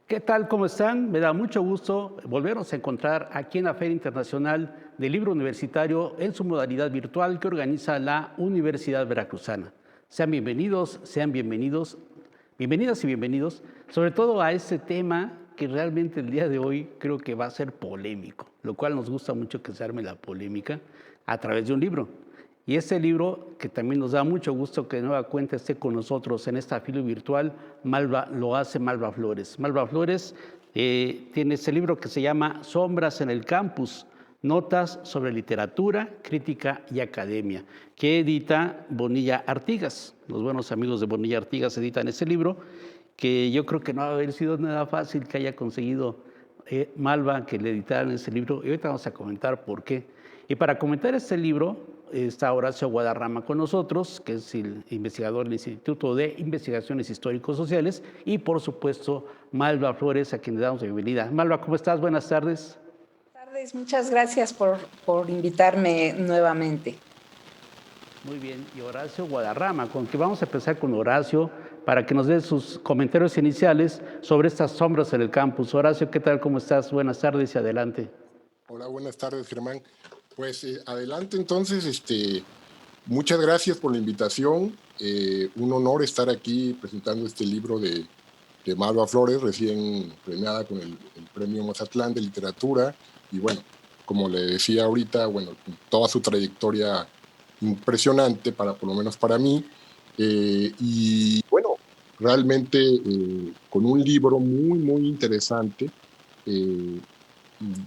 ¿Qué tal? ¿Cómo están? Me da mucho gusto volvernos a encontrar aquí en la Feria Internacional del Libro Universitario en su modalidad virtual que organiza la Universidad Veracruzana. Sean bienvenidos, bienvenidas y bienvenidos, sobre todo a este tema que realmente el día de hoy creo que va a ser polémico, lo cual nos gusta mucho que se arme la polémica a través de un libro. Y este libro, que también nos da mucho gusto que de nueva cuenta esté con nosotros en esta fila virtual, lo hace Malva Flores. Malva Flores tiene este libro que se llama Sombras en el Campus, Notas sobre Literatura, Crítica y Academia, que edita Bonilla Artigas. Los buenos amigos de Bonilla Artigas editan ese libro, que yo creo que no va a haber sido nada fácil que haya conseguido Malva que le editaran ese libro. Y ahorita vamos a comentar por qué. Y para comentar este libro, está Horacio Guadarrama con nosotros, que es el investigador del Instituto de Investigaciones Históricos Sociales, y por supuesto Malva Flores, a quien le damos la bienvenida. Malva, ¿cómo estás? Buenas tardes. Buenas tardes, muchas gracias por invitarme nuevamente. Muy bien, y Horacio Guadarrama, con quien vamos a empezar con Horacio para que nos dé sus comentarios iniciales sobre estas sombras en el campus. Horacio, ¿qué tal? ¿Cómo estás? Buenas tardes y adelante. Hola, buenas tardes, Germán. Pues adelante entonces, muchas gracias por la invitación. Un honor estar aquí presentando este libro de Malva Flores, recién premiada con el Premio Mazatlán de Literatura. Y bueno, como le decía ahorita, bueno, toda su trayectoria impresionante, por lo menos para mí. Y bueno, realmente con un libro muy, muy interesante.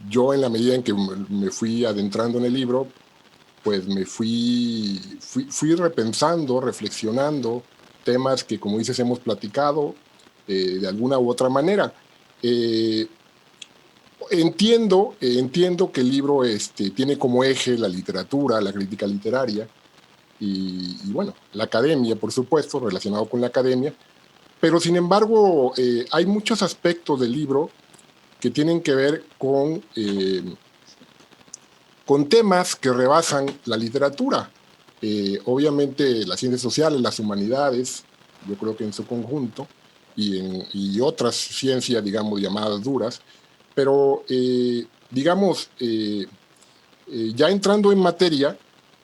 Yo, en la medida en que me fui adentrando en el libro, pues me fui repensando, reflexionando temas que, como dices, hemos platicado de alguna u otra manera. Eh, entiendo que el libro tiene como eje la literatura, la crítica literaria y bueno, la academia, por supuesto, relacionado con la academia, pero sin embargo hay muchos aspectos del libro que tienen que ver con temas que rebasan la literatura. Obviamente las ciencias sociales, las humanidades, yo creo que en su conjunto, y otras ciencias, digamos, llamadas duras, pero digamos, ya entrando en materia,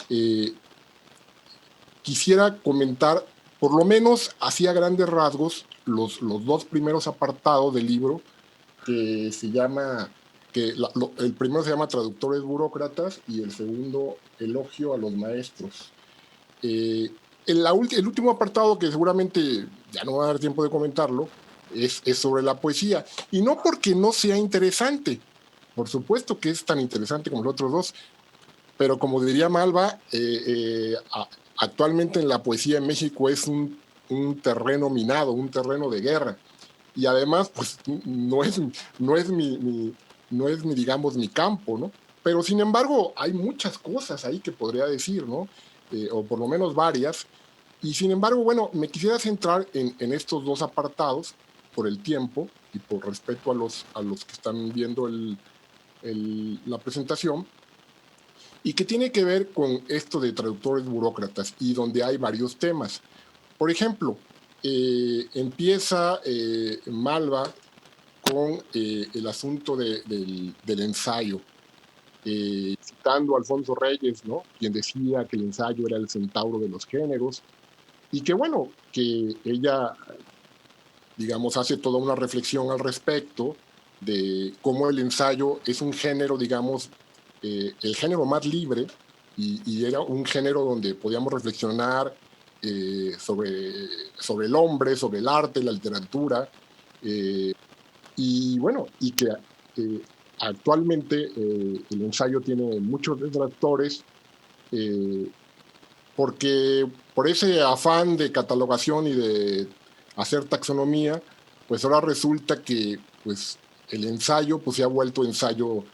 eh, quisiera comentar, por lo menos así a grandes rasgos, los dos primeros apartados del libro, que se llama, el primero se llama Traductores Burócratas y el segundo Elogio a los Maestros. El último apartado, que seguramente ya no va a dar tiempo de comentarlo, es sobre la poesía. Y no porque no sea interesante, por supuesto que es tan interesante como los otros dos, pero como diría Malva, actualmente en la poesía en México es un terreno minado, un terreno de guerra. Y además, pues no es no es mi, digamos, mi campo, ¿no? Pero sin embargo, hay muchas cosas ahí que podría decir, ¿no? O por lo menos varias. Y sin embargo, bueno, me quisiera centrar en estos dos apartados por el tiempo y por respeto a los que están viendo la presentación, y que tiene que ver con esto de traductores burócratas y donde hay varios temas. Por ejemplo, empieza Malva con el asunto del ensayo, citando a Alfonso Reyes, ¿no? Quien decía que el ensayo era el centauro de los géneros, y que bueno, que ella, digamos, hace toda una reflexión al respecto de cómo el ensayo es un género, digamos, el género más libre, y era un género donde podíamos reflexionar sobre el hombre, sobre el arte, la literatura, y bueno, y que actualmente el ensayo tiene muchos detractores, eh, porque por ese afán de catalogación y de hacer taxonomía, pues ahora resulta que pues, el ensayo pues, se ha vuelto ensayo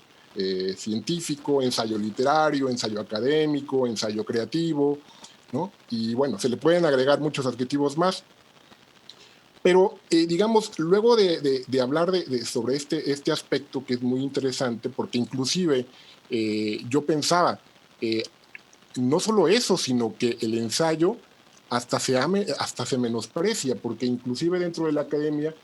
científico, ensayo literario, ensayo académico, ensayo creativo, ¿no? Y bueno, se le pueden agregar muchos adjetivos más. Pero, digamos, luego de hablar sobre este aspecto que es muy interesante, porque inclusive yo pensaba, eh, no solo eso, sino que el ensayo hasta se menosprecia, porque inclusive dentro de la academia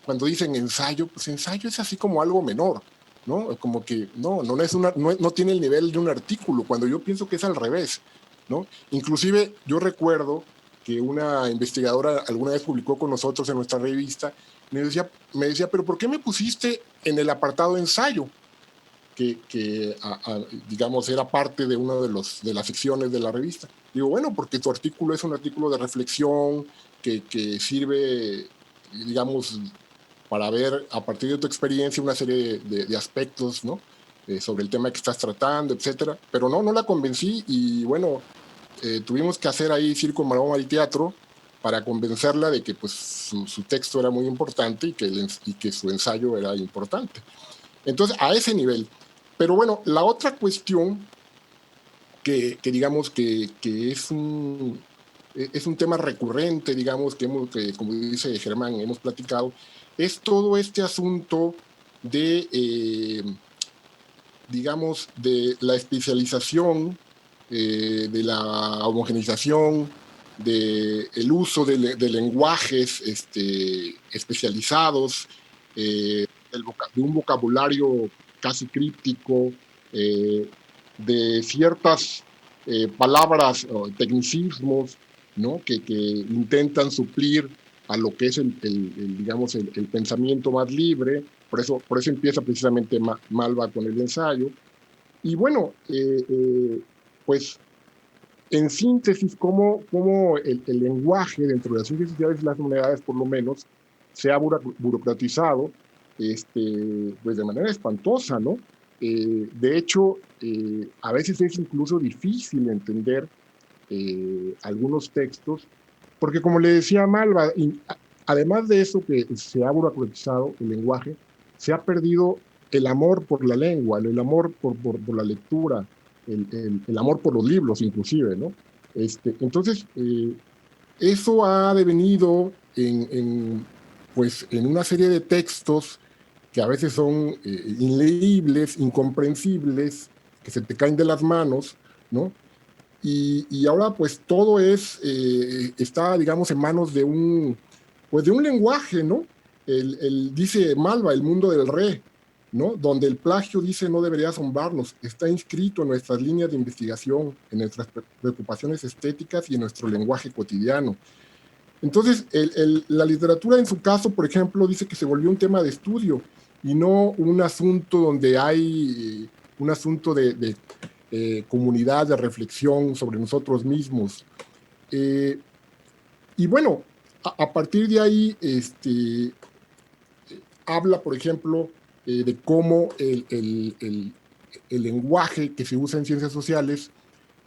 cuando dicen ensayo, pues ensayo es así como algo menor, ¿no? Como que no tiene el nivel de un artículo, cuando yo pienso que es al revés, ¿no? Inclusive yo recuerdo que una investigadora alguna vez publicó con nosotros en nuestra revista, me decía, pero ¿por qué me pusiste en el apartado ensayo? Que digamos, era parte de una de las secciones de la revista. Digo, bueno, porque tu artículo es un artículo de reflexión que sirve, digamos, para ver a partir de tu experiencia una serie de aspectos, ¿no? Sobre el tema que estás tratando, etcétera. Pero no la convencí y bueno, tuvimos que hacer ahí circo, maroma y teatro para convencerla de que pues su texto era muy importante y que su ensayo era importante. Entonces, a ese nivel. Pero bueno, la otra cuestión que digamos que es un tema recurrente, digamos, que como dice Germán, hemos platicado, es todo este asunto de, digamos, de la especialización, de la homogeneización, del uso de lenguajes especializados, de un vocabulario casi críptico, eh, de ciertas palabras o tecnicismos, ¿no? que intentan suplir a lo que es digamos, el pensamiento más libre. Por eso empieza precisamente Malva con el ensayo. Y bueno, pues en síntesis, cómo el lenguaje dentro de las ciencias sociales y las humanidades, por lo menos, se ha burocratizado pues de manera espantosa, ¿no? De hecho, a veces es incluso difícil entender algunos textos, porque como le decía Malva, además de eso que se ha burocratizado el lenguaje, se ha perdido el amor por la lengua, el amor por la lectura, el amor por los libros inclusive, ¿no? Entonces, eso ha devenido pues, en una serie de textos que a veces son inleíbles, incomprensibles, que se te caen de las manos, ¿no? Y ahora pues todo está, digamos, en manos pues de un lenguaje, ¿no? Dice Malva, el mundo del re, ¿no? Donde el plagio, dice, no debería asombrarnos, está inscrito en nuestras líneas de investigación, en nuestras preocupaciones estéticas y en nuestro lenguaje cotidiano. Entonces, la literatura en su caso, por ejemplo, dice que se volvió un tema de estudio y no un asunto donde hay un asunto de comunidad, de reflexión sobre nosotros mismos. Y bueno, a partir de ahí, habla, por ejemplo, de cómo el lenguaje que se usa en ciencias sociales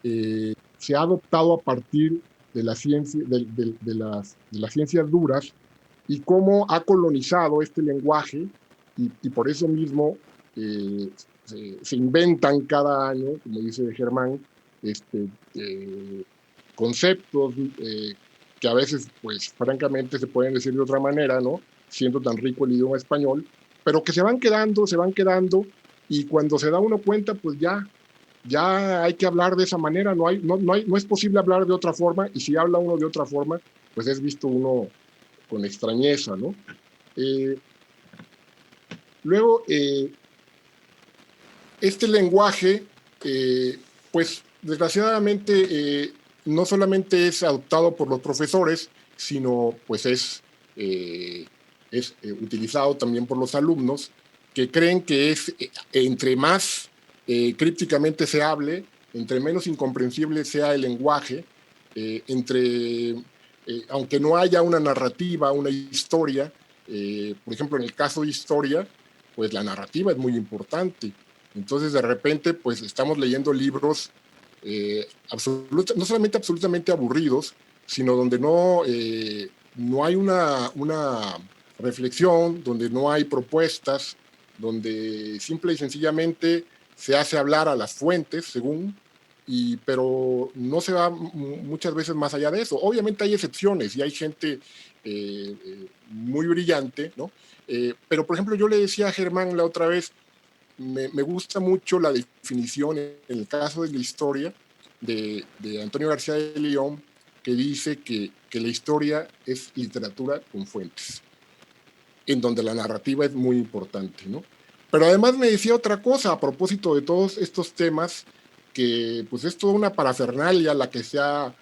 se ha adoptado a partir de la ciencia, de las ciencias duras y cómo ha colonizado este lenguaje y por eso mismo se inventan cada año, como dice Germán, conceptos que a veces, pues francamente se pueden decir de otra manera, ¿no? Siendo tan rico el idioma español, pero que se van quedando y cuando se da uno cuenta, pues ya hay que hablar de esa manera, no es posible hablar de otra forma, y si habla uno de otra forma, pues es visto uno con extrañeza, ¿no? Luego, este lenguaje, pues desgraciadamente, no solamente es adoptado por los profesores, sino pues es utilizado también por los alumnos, que creen que entre más crípticamente se hable, entre menos incomprensible sea el lenguaje, aunque no haya una narrativa, una historia, por ejemplo, en el caso de historia, pues la narrativa es muy importante. Entonces, de repente, pues estamos leyendo libros no solamente absolutamente aburridos, sino donde no hay una reflexión, donde no hay propuestas, donde simple y sencillamente se hace hablar a las fuentes, pero no se va muchas veces más allá de eso. Obviamente hay excepciones y hay gente muy brillante, ¿no? Pero, por ejemplo, yo le decía a Germán la otra vez, me gusta mucho la definición en el caso de la historia de Antonio García de León, que dice que la historia es literatura con fuentes. en donde la narrativa es muy importante, ¿no? Pero además me decía otra cosa a propósito de todos estos temas, que pues es toda una parafernalia la que se ha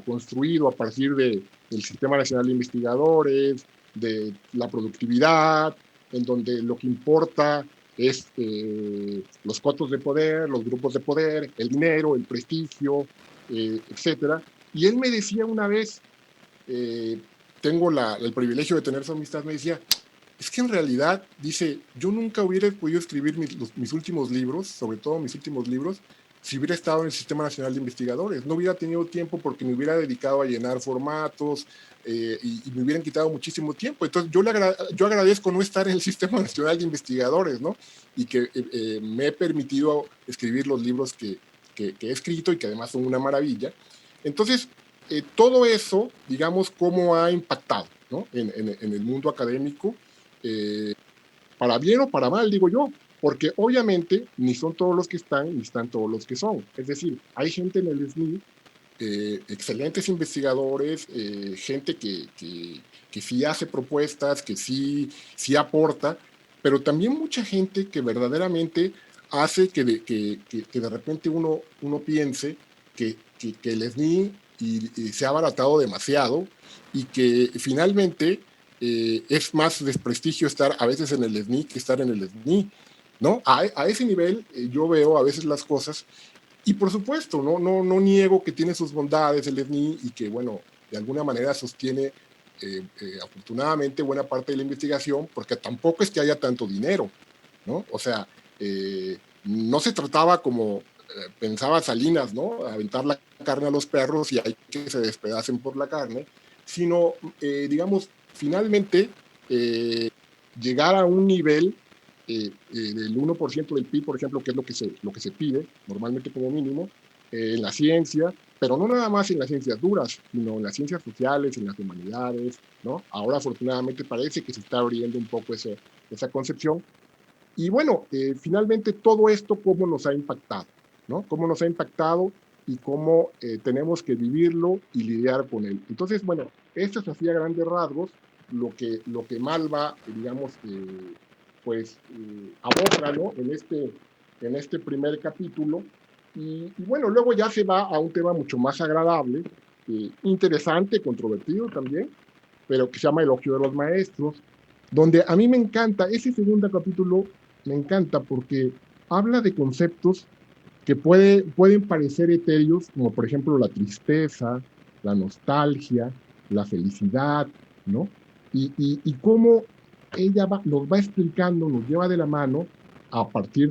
construido a partir del Sistema Nacional de Investigadores, de la productividad, en donde lo que importa es los cotos de poder, los grupos de poder, el dinero, el prestigio, etcétera. Y él me decía una vez, eh, tengo el privilegio de tener su amistad, me decía, es que en realidad, dice, yo nunca hubiera podido escribir mis últimos libros, sobre todo mis últimos libros, si hubiera estado en el Sistema Nacional de Investigadores. No hubiera tenido tiempo porque me hubiera dedicado a llenar formatos y me hubieran quitado muchísimo tiempo. Entonces, yo agradezco no estar en el Sistema Nacional de Investigadores, ¿no? Y que me he permitido escribir los libros que he escrito y que además son una maravilla. Entonces, todo eso, digamos, cómo ha impactado, ¿no? En el mundo académico, para bien o para mal, digo yo, porque obviamente ni son todos los que están, ni están todos los que son. Es decir, hay gente en el SNI, excelentes investigadores, gente que sí hace propuestas, que sí aporta, pero también mucha gente que verdaderamente hace que de repente uno piense que el SNI y se ha abaratado demasiado y que finalmente es más desprestigio estar a veces en el SNI que estar en el SNI, ¿no? A ese nivel yo veo a veces las cosas y por supuesto, no niego que tiene sus bondades el SNI y que, bueno, de alguna manera sostiene afortunadamente buena parte de la investigación, porque tampoco es que haya tanto dinero, ¿no? O sea, no se trataba como pensaba Salinas, ¿no? Aventar la carne a los perros y hay que se despedacen por la carne, sino, digamos, finalmente llegar a un nivel del 1% del PIB, por ejemplo, que es lo que se pide normalmente como mínimo, en la ciencia, pero no nada más en las ciencias duras, sino en las ciencias sociales, en las humanidades, ¿no? Ahora afortunadamente parece que se está abriendo un poco esa concepción. Y bueno, finalmente todo esto, ¿cómo nos ha impactado? ¿No? ¿Cómo nos ha impactado y cómo tenemos que vivirlo y lidiar con él? Entonces, bueno, esto es así a grandes rasgos lo que Malva, digamos, pues aborda, ¿no? En este primer capítulo. Y bueno, luego ya se va a un tema mucho más agradable, interesante, controvertido también, pero que se llama Elogio de los Maestros, donde a mí me encanta, ese segundo capítulo me encanta porque habla de conceptos que pueden parecer etéreos, como por ejemplo la tristeza, la nostalgia, la felicidad, ¿no? Y cómo ella nos va explicando, nos lleva de la mano a partir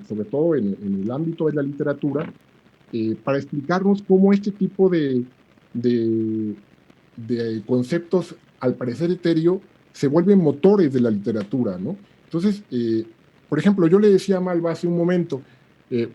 sobre todo en el ámbito de la literatura, para explicarnos cómo este tipo de, de conceptos, al parecer etéreo, se vuelven motores de la literatura, ¿no? Entonces, por ejemplo, yo le decía a Malva hace un momento, eh,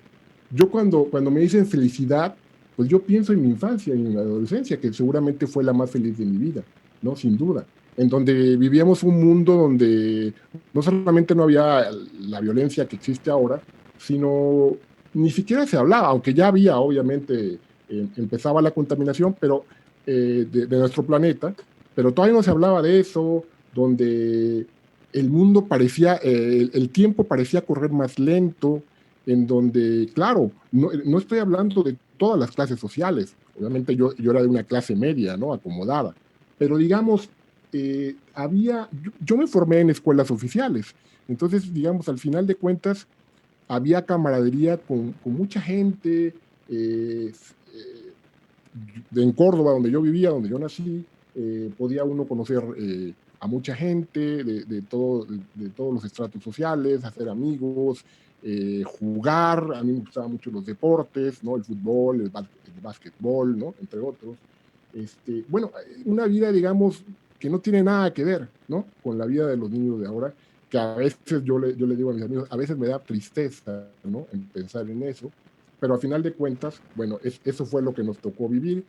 yo cuando me dicen felicidad, pues yo pienso en mi infancia y en mi adolescencia, que seguramente fue la más feliz de mi vida, ¿no? Sin duda. En donde vivíamos un mundo donde no solamente no había la violencia que existe ahora, sino ni siquiera se hablaba, aunque ya había, obviamente, empezaba la contaminación, pero de nuestro planeta, pero todavía no se hablaba de eso, donde el mundo parecía, el tiempo parecía correr más lento, en donde, claro, no estoy hablando de todas las clases sociales, obviamente yo era de una clase media, ¿no? Acomodada, pero digamos, yo me formé en escuelas oficiales, entonces, digamos, al final de cuentas, había camaradería con mucha gente, en Córdoba, donde yo vivía, donde yo nací, podía uno conocer a mucha gente de todos los estratos sociales, hacer amigos, jugar. A mí me gustaban mucho los deportes, ¿no? El fútbol, el básquetbol, ¿no? Entre otros. Bueno, una vida, digamos, que no tiene nada que ver, ¿no? Con la vida de los niños de ahora, que a veces yo le digo a mis amigos, a veces me da tristeza, ¿no? En pensar en eso, pero a final de cuentas, bueno, eso fue lo que nos tocó vivir.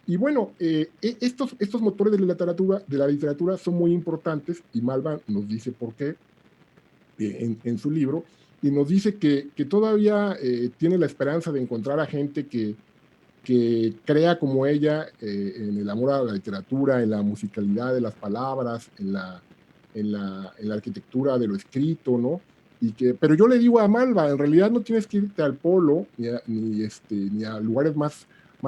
Y bueno, estos motores de la literatura son muy importantes y Malva nos dice por qué en su libro y nos dice que todavía tiene la esperanza de encontrar a gente que crea como ella en el amor a la literatura, en la musicalidad de las palabras, en la arquitectura de lo escrito, ¿no? Pero yo le digo a Malva, en realidad no tienes que irte al polo ni a lugares más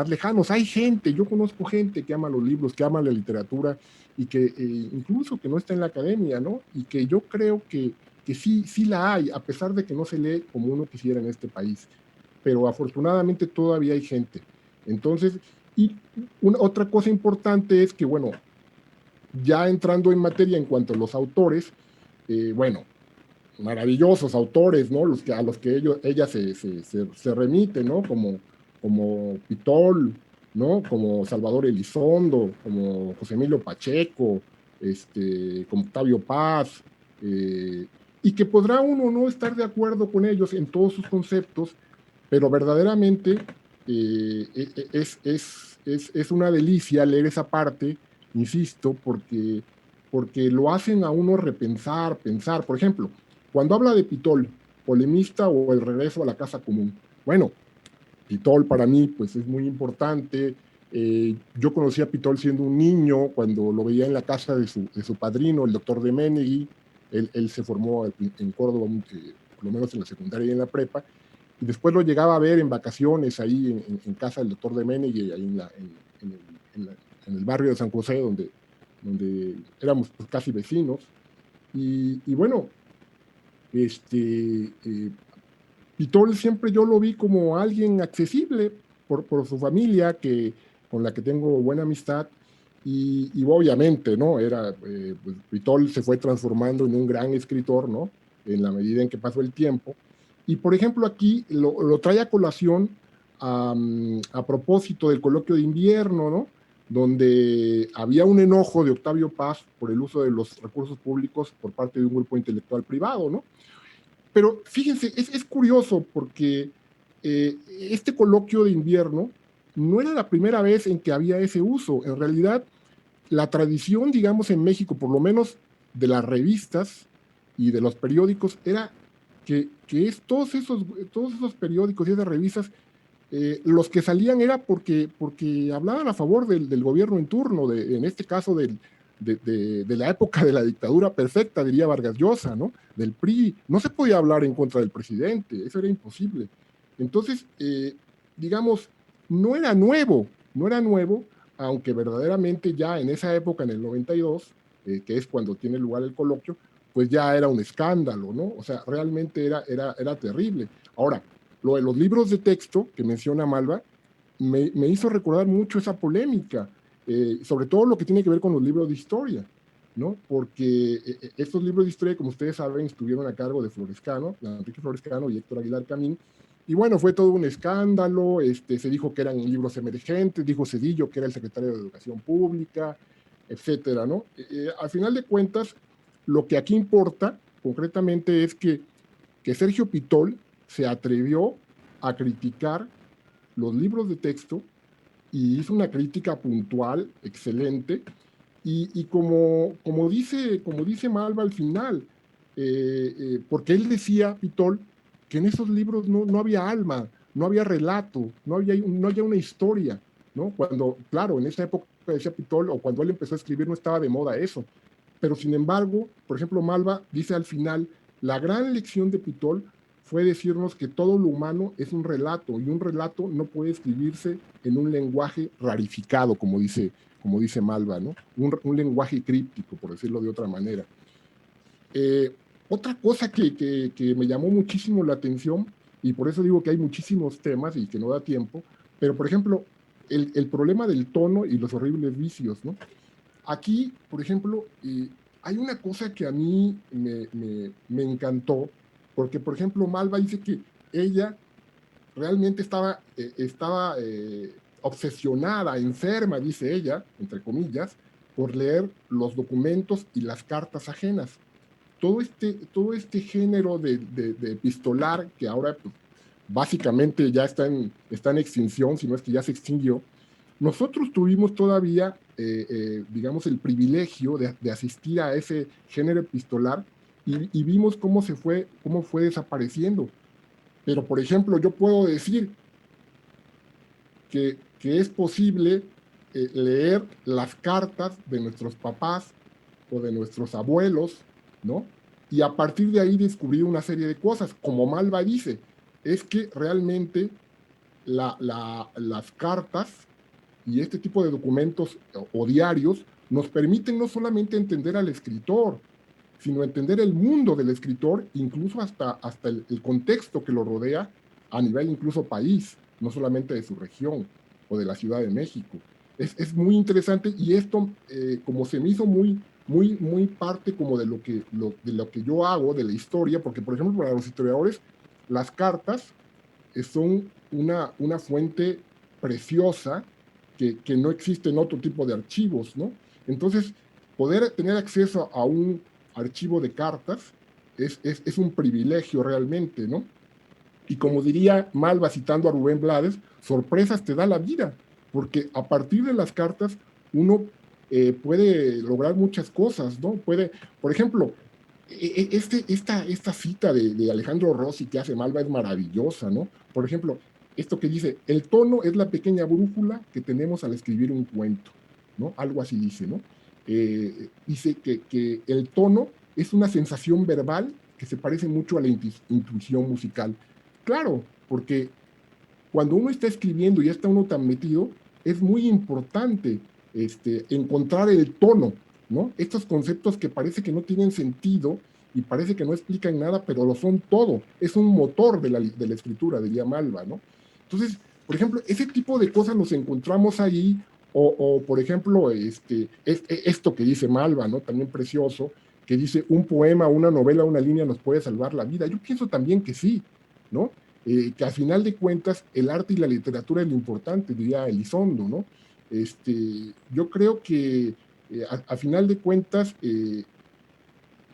lejanos. Hay gente, yo conozco gente que ama los libros, que ama la literatura y que incluso que no está en la academia, ¿no? Y que yo creo que sí la hay, a pesar de que no se lee como uno quisiera en este país. Pero afortunadamente todavía hay gente. Entonces, y otra cosa importante es que, bueno, ya entrando en materia en cuanto a los autores, bueno, maravillosos autores, ¿no? A los que ella se remite, ¿no? Como Pitol, ¿no? Como Salvador Elizondo, como José Emilio Pacheco, como Octavio Paz, y que podrá uno no estar de acuerdo con ellos en todos sus conceptos, pero verdaderamente es una delicia leer esa parte, insisto, porque lo hacen a uno repensar, pensar. Por ejemplo, cuando habla de Pitol, polemista o el regreso a la casa común. Bueno, Pitol para mí pues es muy importante. Yo conocí a Pitol siendo un niño cuando lo veía en la casa de su padrino, el doctor de Menegui. Él se formó en Córdoba, por lo menos en la secundaria y en la prepa, y después lo llegaba a ver en vacaciones ahí en casa del doctor de Menegui, ahí en el barrio de San José, donde éramos pues, casi vecinos. Y bueno, Pitol siempre yo lo vi como alguien accesible por su familia, con la que tengo buena amistad, y obviamente, ¿no? Pues, Pitol se fue transformando en un gran escritor, ¿no? En la medida en que pasó el tiempo. Y por ejemplo aquí lo trae a colación a propósito del coloquio de invierno, ¿no? Donde había un enojo de Octavio Paz por el uso de los recursos públicos por parte de un grupo intelectual privado, ¿no? Pero fíjense, es curioso porque este coloquio de invierno no era la primera vez en que había ese uso. En realidad, la tradición, digamos, en México, por lo menos de las revistas y de los periódicos, era que todos esos periódicos y esas revistas, los que salían era porque hablaban a favor del gobierno en turno, en este caso de la época de la dictadura perfecta, diría Vargas Llosa, ¿no? Del PRI. No se podía hablar en contra del presidente, eso era imposible. Entonces, digamos, no era nuevo, aunque verdaderamente ya en esa época, en el 92, que es cuando tiene lugar el coloquio, pues ya era un escándalo, ¿no? O sea, realmente era terrible. Ahora, lo de los libros de texto que menciona Malva, me hizo recordar mucho esa polémica, sobre todo lo que tiene que ver con los libros de historia, ¿no? Porque estos libros de historia, como ustedes saben, estuvieron a cargo de Florescano, Enrique Florescano y Héctor Aguilar Camín, y bueno, fue todo un escándalo, se dijo que eran libros emergentes, dijo Cedillo que era el secretario de Educación Pública, etcétera, ¿no? Al final de cuentas, lo que aquí importa concretamente es que Sergio Pitol se atrevió a criticar los libros de texto y hizo una crítica puntual, excelente, y como dice Malva al final, porque él decía, Pitol, que en esos libros no había alma, no había relato, no había una historia, ¿no? Cuando, claro, en esa época decía Pitol, o cuando él empezó a escribir no estaba de moda eso, pero sin embargo, por ejemplo, Malva dice al final, la gran lección de Pitol fue decirnos que todo lo humano es un relato, y un relato no puede escribirse en un lenguaje rarificado, como dice Malva, ¿no? Un lenguaje críptico, por decirlo de otra manera. Otra cosa que me llamó muchísimo la atención, y por eso digo que hay muchísimos temas y que no da tiempo, pero por ejemplo, el problema del tono y los horribles vicios, ¿no? Aquí, por ejemplo, hay una cosa que a mí me encantó, porque, por ejemplo, Malva dice que ella realmente estaba obsesionada, enferma, dice ella, entre comillas, por leer los documentos y las cartas ajenas. Todo este género de epistolar que ahora pues, básicamente ya está en extinción, si no es que ya se extinguió, nosotros tuvimos todavía, digamos, el privilegio de asistir a ese género epistolar y vimos cómo fue desapareciendo. Pero, por ejemplo, yo puedo decir que que es posible leer las cartas de nuestros papás o de nuestros abuelos, ¿no? Y a partir de ahí descubrir una serie de cosas. Como Malva dice, es que realmente las cartas y este tipo de documentos o diarios nos permiten no solamente entender al escritor, sino entender el mundo del escritor, incluso hasta el contexto que lo rodea a nivel incluso país, no solamente de su región o de la Ciudad de México. Es muy interesante y esto, como se me hizo muy parte como de lo que yo hago, de la historia, porque por ejemplo para los historiadores las cartas son una fuente preciosa que no existe en otro tipo de archivos, ¿no? Entonces, poder tener acceso a un archivo de cartas es un privilegio realmente, ¿no? Y como diría Malva citando a Rubén Blades, sorpresas te da la vida, porque a partir de las cartas uno puede lograr muchas cosas, ¿no? Puede, por ejemplo, esta cita de Alejandro Rossi que hace Malva es maravillosa, ¿no? Por ejemplo, esto que dice, el tono es la pequeña brújula que tenemos al escribir un cuento, ¿no? Algo así dice, ¿no? Dice que el tono es una sensación verbal que se parece mucho a la intuición musical. Claro, porque cuando uno está escribiendo y ya está uno tan metido, es muy importante encontrar el tono, ¿no? Estos conceptos que parece que no tienen sentido y parece que no explican nada, pero lo son todo. Es un motor de la escritura, diría Malva, ¿no? Entonces, por ejemplo, ese tipo de cosas nos encontramos ahí, o por ejemplo, esto que dice Malva, ¿no? También precioso, que dice un poema, una novela, una línea nos puede salvar la vida. Yo pienso también que sí, ¿no? Que al final de cuentas el arte y la literatura es lo importante, diría Elizondo, ¿no? Yo creo que a final de cuentas,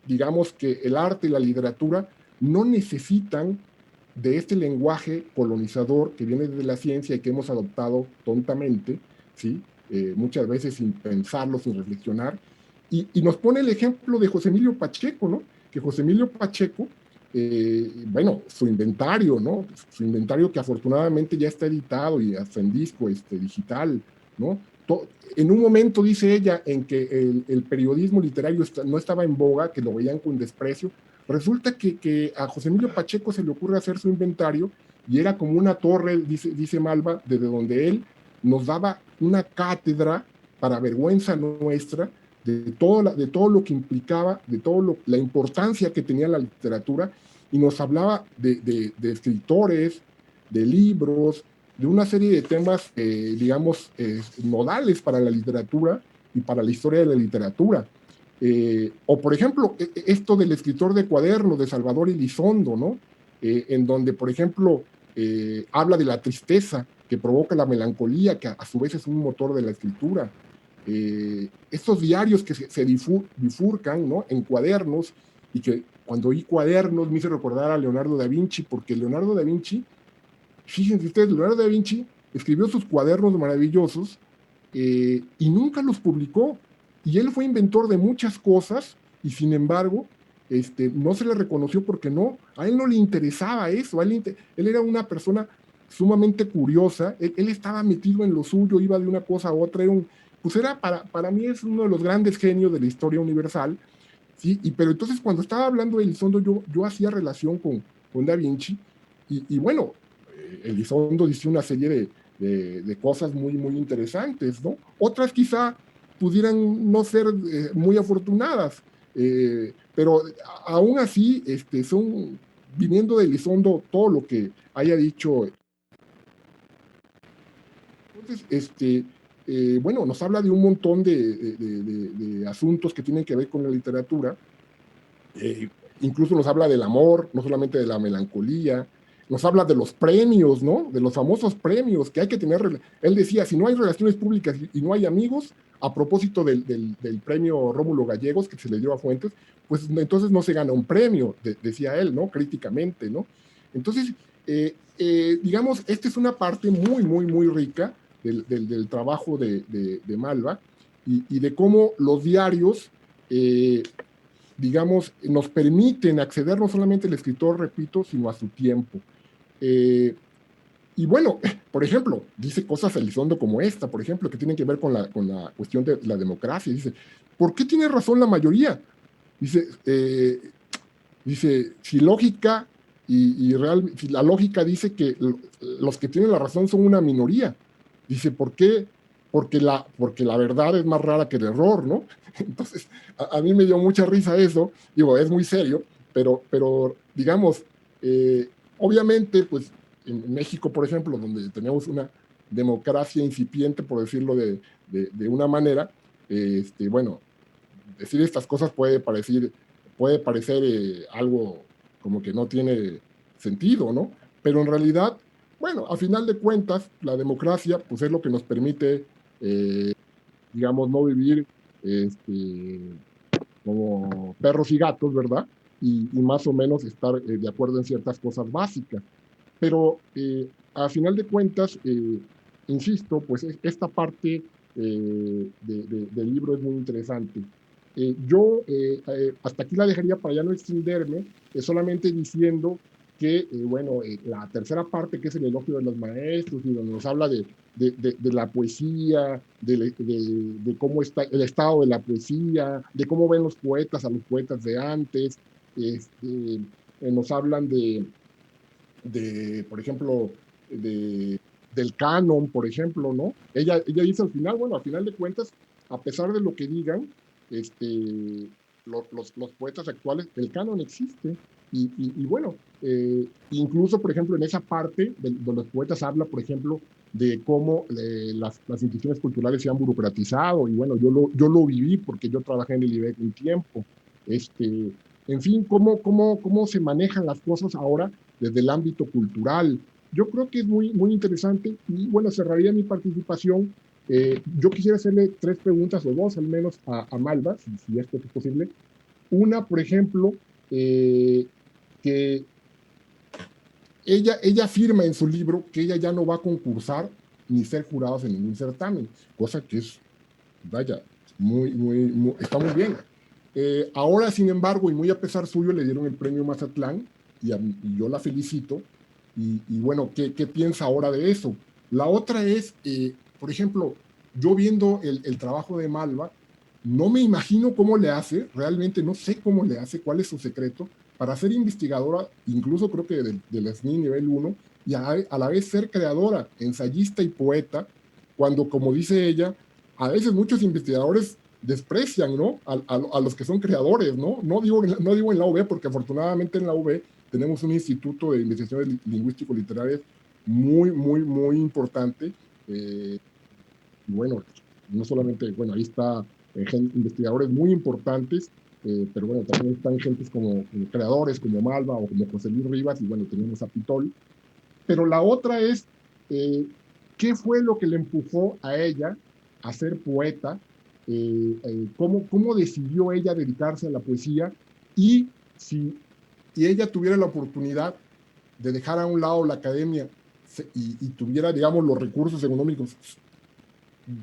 digamos que el arte y la literatura no necesitan de este lenguaje colonizador que viene de la ciencia y que hemos adoptado tontamente, ¿sí? Muchas veces sin pensarlo, sin reflexionar, y nos pone el ejemplo de José Emilio Pacheco, ¿no? Que José Emilio Pacheco, bueno, su inventario, ¿no? Su inventario que afortunadamente ya está editado y hasta en disco digital, ¿no? En un momento, dice ella, en que el periodismo literario no estaba en boga, que lo veían con desprecio, resulta que a José Emilio Pacheco se le ocurre hacer su inventario y era como una torre, dice Malva, desde donde él nos daba una cátedra para vergüenza nuestra de todo lo que implicaba, de toda la importancia que tenía la literatura, y nos hablaba de escritores, de libros, de una serie de temas, digamos, nodales para la literatura y para la historia de la literatura. O, por ejemplo, esto del escritor de cuadernos de Salvador Elizondo, ¿no? En donde, por ejemplo, habla de la tristeza que provoca la melancolía, que a su vez es un motor de la escritura. Estos diarios que se bifurcan, ¿no? En cuadernos, y que cuando oí cuadernos me hice recordar a Leonardo da Vinci, porque Leonardo da Vinci, fíjense ustedes, Leonardo da Vinci escribió sus cuadernos maravillosos y nunca los publicó. Y él fue inventor de muchas cosas y sin embargo no se le reconoció porque a él no le interesaba eso. Él era una persona sumamente curiosa, él estaba metido en lo suyo, iba de una cosa a otra, para mí es uno de los grandes genios de la historia universal, ¿sí? Pero entonces cuando estaba hablando de Elizondo yo hacía relación con Da Vinci y bueno, Elizondo dice una serie de cosas muy interesantes, ¿no? Otras quizá pudieran no ser muy afortunadas, pero aún así son, viniendo de Elizondo, todo lo que haya dicho. Entonces, bueno, nos habla de un montón de asuntos que tienen que ver con la literatura, incluso nos habla del amor, no solamente de la melancolía, nos habla de los premios, ¿no? De los famosos premios que hay que tener. Él decía, si no hay relaciones públicas y no hay amigos, a propósito del premio Rómulo Gallegos que se le dio a Fuentes, pues entonces no se gana un premio, decía él, ¿no? Críticamente, ¿no? Entonces, digamos, esta es una parte muy rica del trabajo de Malva y de cómo los diarios digamos, nos permiten acceder no solamente al escritor, repito, sino a su tiempo. Y bueno, por ejemplo, dice cosas Elizondo como esta, por ejemplo, que tienen que ver con la cuestión de la democracia. Dice, ¿por qué tiene razón la mayoría? Dice, si lógica si la lógica dice que los que tienen la razón son una minoría. Dice, ¿por qué? Porque la verdad es más rara que el error, ¿no? Entonces, a mí me dio mucha risa eso. Digo, es muy serio, pero digamos, obviamente, pues en México, por ejemplo, donde tenemos una democracia incipiente, por decirlo de una manera, bueno, decir estas cosas puede parecer algo como que no tiene sentido, ¿no? Pero en realidad, bueno, a final de cuentas, la democracia, pues es lo que nos permite, digamos, no vivir como perros y gatos, ¿verdad? Y más o menos estar de acuerdo en ciertas cosas básicas. Pero a final de cuentas, insisto, pues esta parte del libro es muy interesante. Yo hasta aquí la dejaría para ya no extenderme, solamente diciendo que, bueno, la tercera parte, que es el elogio de los maestros, y donde nos habla de la poesía, de cómo está el estado de la poesía, de cómo ven los poetas a los poetas de antes, nos hablan por ejemplo, del canon, por ejemplo, ¿no? Ella dice al final, bueno, al final de cuentas, a pesar de lo que digan, los poetas actuales, el canon existe. Y bueno, incluso, por ejemplo, en esa parte de los poetas habla, por ejemplo, de cómo las instituciones culturales se han burocratizado. Y bueno, yo lo viví porque yo trabajé en el IBEC un tiempo. En fin, cómo se manejan las cosas ahora desde el ámbito cultural. Yo creo que es muy interesante y bueno, cerraría mi participación. Yo quisiera hacerle 3 preguntas o 2 al menos a Malva, si esto es posible. Una, por ejemplo, que ella afirma en su libro que ella ya no va a concursar ni ser jurada en ningún certamen, cosa que es, vaya, está muy bien. Ahora, sin embargo, y muy a pesar suyo, le dieron el premio Mazatlán y yo la felicito. Y bueno, ¿qué piensa ahora de eso? La otra es, por ejemplo, yo viendo el trabajo de Malva, no me imagino cómo le hace, realmente no sé cómo le hace, cuál es su secreto, para ser investigadora, incluso creo que del SNI nivel 1, y a la vez ser creadora, ensayista y poeta, cuando, como dice ella, a veces muchos investigadores desprecian, ¿no? A los que son creadores, ¿no? No digo en la UB, porque afortunadamente en la UB tenemos un instituto de investigaciones lingüístico-literarias muy importante. Bueno, no solamente, bueno, ahí está investigadores muy importantes, pero bueno, también están gentes como creadores, como Malva o como José Luis Rivas, y bueno, tenemos a Pitol. Pero la otra es, ¿qué fue lo que le empujó a ella a ser poeta? ¿Cómo decidió ella dedicarse a la poesía? Y si ella tuviera la oportunidad de dejar a un lado la academia y tuviera, digamos, los recursos económicos,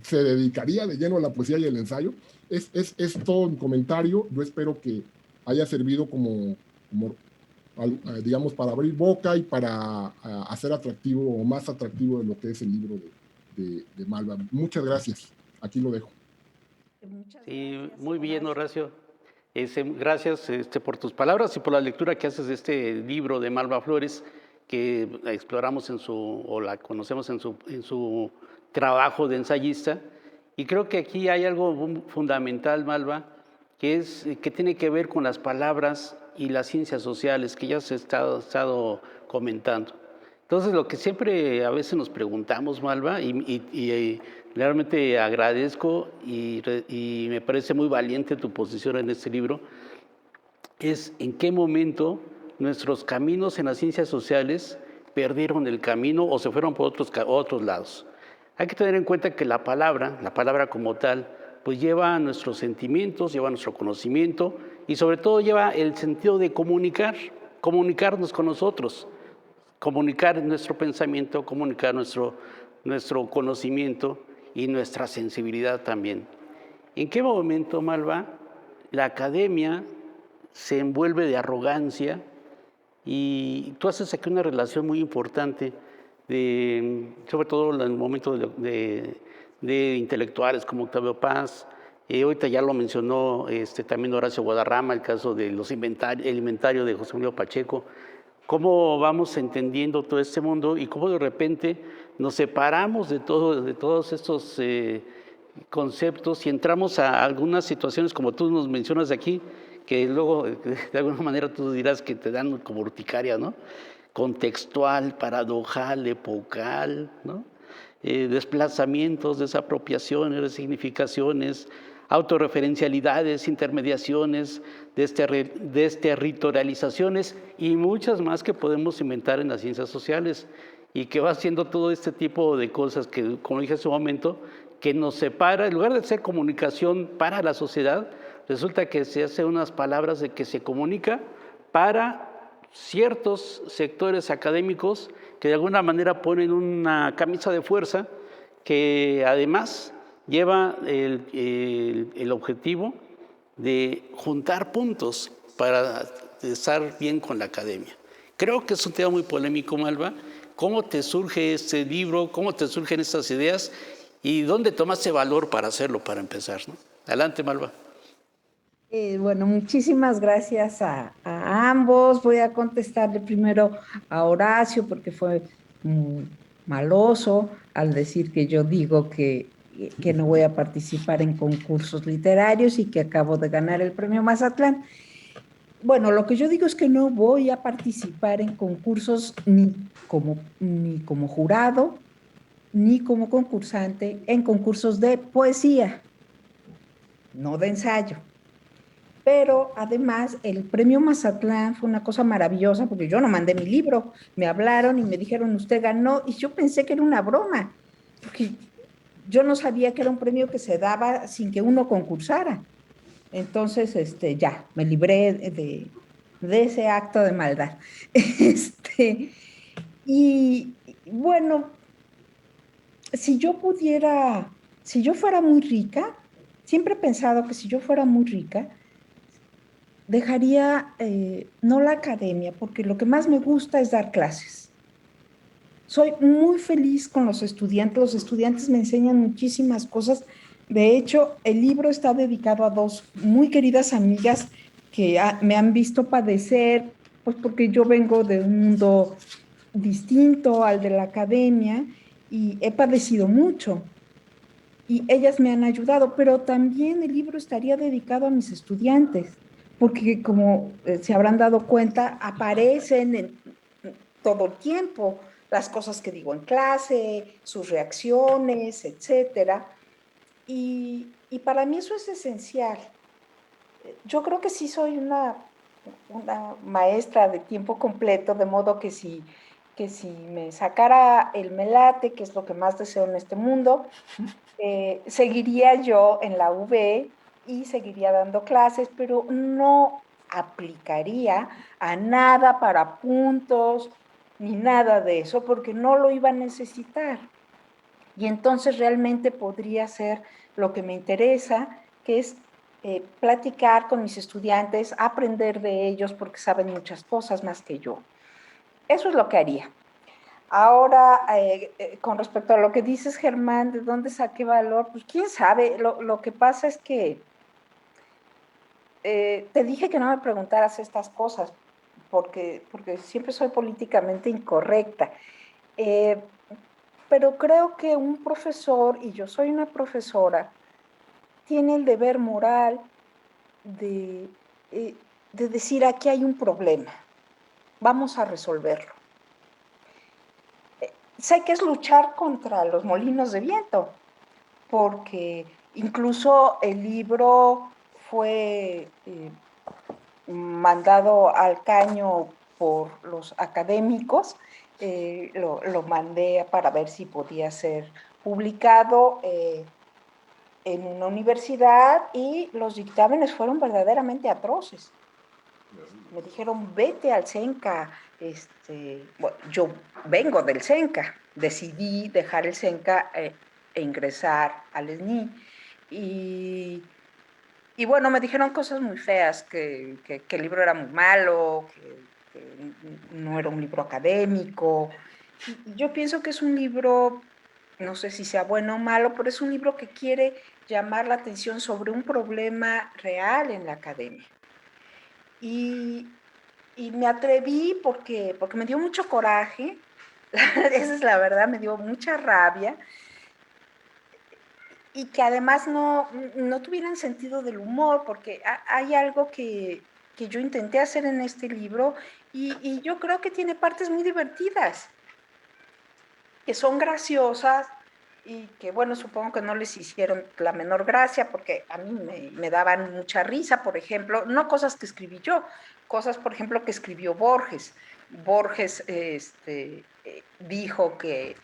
¿se dedicaría de lleno a la poesía y el ensayo? Es todo un comentario. Yo espero que haya servido como digamos, para abrir boca y para hacer atractivo o más atractivo de lo que es el libro de Malva. Muchas gracias. Aquí lo dejo. Sí, muy bien, Horacio. Gracias por tus palabras y por la lectura que haces de este libro de Malva Flores, que exploramos o la conocemos en su trabajo de ensayista. Y creo que aquí hay algo fundamental, Malva, que tiene que ver con las palabras y las ciencias sociales que ya se ha estado comentando. Entonces, lo que siempre a veces nos preguntamos, Malva, y realmente agradezco y me parece muy valiente tu posición en este libro, es en qué momento nuestros caminos en las ciencias sociales perdieron el camino o se fueron por otros lados. Hay que tener en cuenta que la palabra como tal, pues lleva nuestros sentimientos, lleva nuestro conocimiento y sobre todo lleva el sentido de comunicarnos con nosotros, comunicar nuestro pensamiento, comunicar nuestro conocimiento y nuestra sensibilidad también. ¿En qué momento, Malva, la academia se envuelve de arrogancia? Y tú haces aquí una relación muy importante sobre todo en el momento de intelectuales como Octavio Paz. Ahorita ya lo mencionó también Horacio Guadarrama, el caso de el inventario de José Emilio Pacheco. Cómo vamos entendiendo todo este mundo y cómo de repente nos separamos de todos estos conceptos y entramos a algunas situaciones, como tú nos mencionas aquí, que luego de alguna manera tú dirás que te dan como urticaria, ¿no? Contextual, paradojal, epocal, ¿no? Desplazamientos, desapropiaciones, resignificaciones, autorreferencialidades, intermediaciones, desterritorializaciones y muchas más que podemos inventar en las ciencias sociales y que va haciendo todo este tipo de cosas que, como dije hace un momento, que nos separa, en lugar de ser comunicación para la sociedad, resulta que se hace unas palabras de que se comunica para ciertos sectores académicos que de alguna manera ponen una camisa de fuerza que además lleva el objetivo de juntar puntos para estar bien con la academia. Creo que es un tema muy polémico, Malva. ¿Cómo te surge este libro? ¿Cómo te surgen estas ideas? ¿Y dónde tomaste valor para hacerlo, para empezar, ¿no? Adelante, Malva. Bueno, muchísimas gracias a ambos. Voy a contestarle primero a Horacio porque fue maloso al decir que yo digo que no voy a participar en concursos literarios y que acabo de ganar el premio Mazatlán. Bueno, lo que yo digo es que no voy a participar en concursos ni como jurado, ni como concursante en concursos de poesía, no de ensayo. Pero además el premio Mazatlán fue una cosa maravillosa porque yo no mandé mi libro, me hablaron y me dijeron usted ganó y yo pensé que era una broma, porque yo no sabía que era un premio que se daba sin que uno concursara. Entonces, ya, me libré de ese acto de maldad. Este, y bueno, si yo fuera muy rica, siempre he pensado que si yo fuera muy rica, dejaría no la academia, porque lo que más me gusta es dar clases. Soy muy feliz con los estudiantes me enseñan muchísimas cosas. De hecho, el libro está dedicado a dos muy queridas amigas que me han visto padecer, pues porque yo vengo de un mundo distinto al de la academia y he padecido mucho y ellas me han ayudado, pero también el libro estaría dedicado a mis estudiantes, porque como se habrán dado cuenta, aparecen en todo el tiempo las cosas que digo en clase, sus reacciones, etcétera. Y para mí eso es esencial. Yo creo que sí soy una maestra de tiempo completo, de modo que si me sacara el melate, que es lo que más deseo en este mundo, seguiría yo en la UB y seguiría dando clases, pero no aplicaría a nada para puntos ni nada de eso, porque no lo iba a necesitar. Y entonces realmente podría ser lo que me interesa, que es platicar con mis estudiantes, aprender de ellos porque saben muchas cosas más que yo. Eso es lo que haría. Ahora, con respecto a lo que dices, Germán, ¿de dónde saqué valor? Pues quién sabe, lo que pasa es que te dije que no me preguntaras estas cosas, porque siempre soy políticamente incorrecta. Eh, pero creo que un profesor, y yo soy una profesora, tiene el deber moral de, de decir aquí hay un problema, vamos a resolverlo. Sé que es luchar contra los molinos de viento, porque incluso el libro fue mandado al caño por los académicos, lo mandé para ver si podía ser publicado en una universidad y los dictámenes fueron verdaderamente atroces. Me dijeron, vete al CENCA. Bueno, yo vengo del CENCA, decidí dejar el CENCA e ingresar al SNI. Y bueno, me dijeron cosas muy feas, que el libro era muy malo, que no era un libro académico. Y yo pienso que es un libro, no sé si sea bueno o malo, pero es un libro que quiere llamar la atención sobre un problema real en la academia. Y, y me atreví porque me dio mucho coraje, esa es la verdad, me dio mucha rabia, y que además no tuvieran sentido del humor, porque hay algo que yo intenté hacer en este libro y yo creo que tiene partes muy divertidas, que son graciosas y que, bueno, supongo que no les hicieron la menor gracia porque a mí me daban mucha risa, por ejemplo, no cosas que escribí yo, cosas, por ejemplo, que escribió Borges. Borges dijo que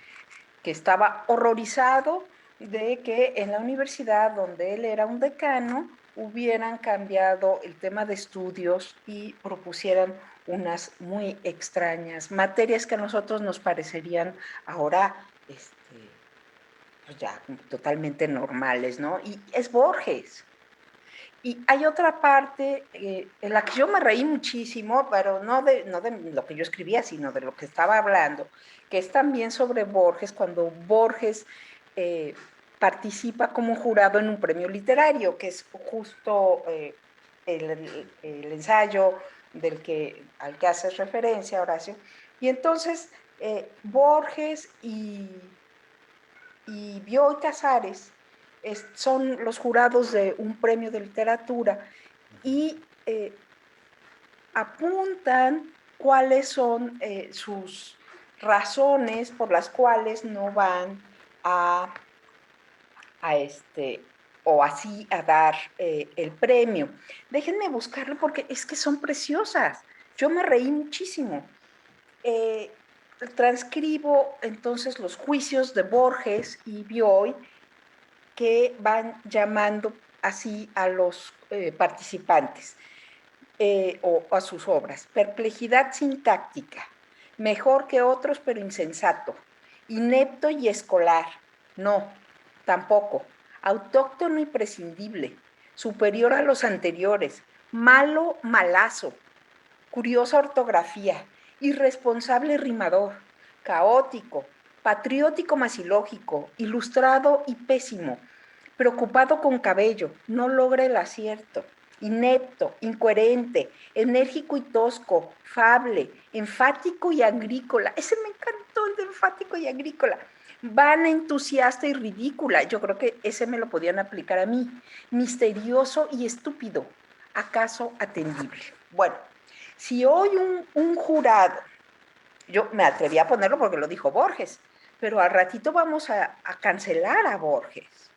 estaba horrorizado de que en la universidad donde él era un decano hubieran cambiado el tema de estudios y propusieran unas muy extrañas materias que a nosotros nos parecerían ahora pues ya totalmente normales, ¿no? Y es Borges. Y hay otra parte en la que yo me reí muchísimo, pero no de lo que yo escribía, sino de lo que estaba hablando, que es también sobre Borges, cuando Borges eh, participa como jurado en un premio literario, que es justo el ensayo al que haces referencia, Horacio. Y entonces Borges y Bioy Casares son los jurados de un premio de literatura y apuntan cuáles son sus razones por las cuales no van a, a o así a dar el premio. Déjenme buscarlo porque es que son preciosas. Yo me reí muchísimo. Eh, Transcribo entonces los juicios de Borges y Bioy que van llamando así a los participantes o a sus obras. Perplejidad sintáctica, mejor que otros pero insensato, inepto y escolar, no, tampoco, autóctono y prescindible, superior a los anteriores, malo, malazo, curiosa ortografía, irresponsable rimador, caótico, patriótico masilógico, ilustrado y pésimo, preocupado con cabello, no logra el acierto, inepto, incoherente, enérgico y tosco, fable, enfático y agrícola. Ese me encantó, el de enfático y agrícola. Vana, entusiasta y ridícula. Yo creo que ese me lo podían aplicar a mí. Misterioso y estúpido. ¿Acaso atendible? Bueno, si hoy un jurado, yo me atreví a ponerlo porque lo dijo Borges, pero al ratito vamos a cancelar a Borges.